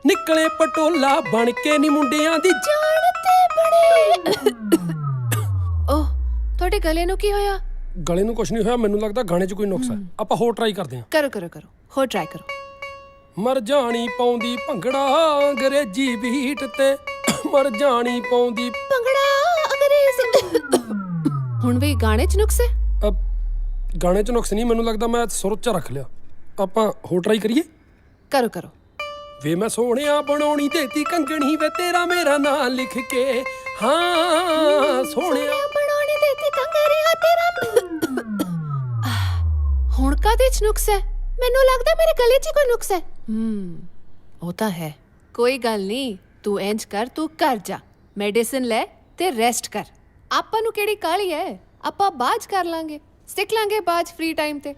ਨਿਕਲੇ ਪਟੋਲਾ ਬਣ ਕੇ ਨੀ ਮੁੰਡਿਆਂ ਦੀ ਜਾਨ ਤੇ ਬਣੇ। ਓਹ ਤੁਹਾਡੇ ਗਲੇ ਨੂੰ ਕੀ ਹੋਇਆ? ਗਲੇ ਨੂੰ ਕੁਛ ਨਹੀਂ ਹੋਇਆ, ਮੈਨੂੰ ਲੱਗਦਾ ਗਾਣੇ 'ਚ ਕੋਈ ਨੁਕਸ ਹੈ। ਆਪਾਂ ਹੋਰ ਟਰਾਈ ਕਰਦੇ ਹਾਂ। ਕਰੋ ਕਰੋ ਕਰੋ, ਹੋਰ ਟਰਾਈ ਕਰੋ। ਮਰ ਜਾਣੀ ਪਾਉਂਦੀ ਭੰਗੜਾ ਅੰਗਰੇਜ਼ੀ ਬੀਟ ਤੇ, ਮਰ ਜਾਣੀ ਪਾਉਂਦੀ ਭੰਗੜਾ ਅੰਗਰੇਜ਼ੀ। ਹੁਣ ਵੀ ਗਾਣੇ 'ਚ ਨੁਕਸ ਹੈ? ਗਾਣੇ 'ਚ ਨੁਕਸ ਨਹੀਂ, ਮੈਨੂੰ ਲੱਗਦਾ ਮੈਂ ਸੁਰ 'ਚ ਰੱਖ ਲਿਆ। ਆਪਾਂ ਹੋਰ ਟਰਾਈ ਕਰੀਏ? ਕਰੋ ਕਰੋ। ਵੇ ਮੈਂ ਸੋਹਣਿਆ ਬਣਾਉਣੀ ਦੇਤੀ ਕੰਗਣੀ ਵੇ ਤੇਰਾ ਮੇਰਾ ਨਾਂ ਲਿਖ ਕੇ। ਹਾਂ ਸੋਹਣਿਆ ਬਣਾਉਣੀ ਦੇਤੀ ਕੰਗਰੀਆਂ ਤੇਰਾ। ਹੁਣ ਕਾਹਦੇ 'ਚ ਨੁਕਸ ਹੈ? ਮੈਨੂੰ ਲੱਗਦਾ ਮੇਰੇ ਗਲੇ 'ਚ ਕੋਈ ਨੁਕਸ ਹੈ। ਉਹ ਤਾਂ ਹੈ। ਕੋਈ ਗੱਲ ਨਹੀਂ, ਤੂੰ ਇੰਜ ਕਰ, ਤੂੰ ਘਰ ਜਾ, ਮੈਡੀਸਿਨ ਲੈ ਤੇ ਰੈਸਟ ਕਰ। ਆਪਾਂ ਨੂੰ ਕਿਹੜੀ ਕਾਹਲੀ ਹੈ, ਆਪਾਂ ਬਾਜ ਕਰ ਲਾਂਗੇ, ਸਿੱਖ ਲਾਂਗੇ ਬਾਜ ਫ੍ਰੀ ਟਾਈਮ ਤੇ।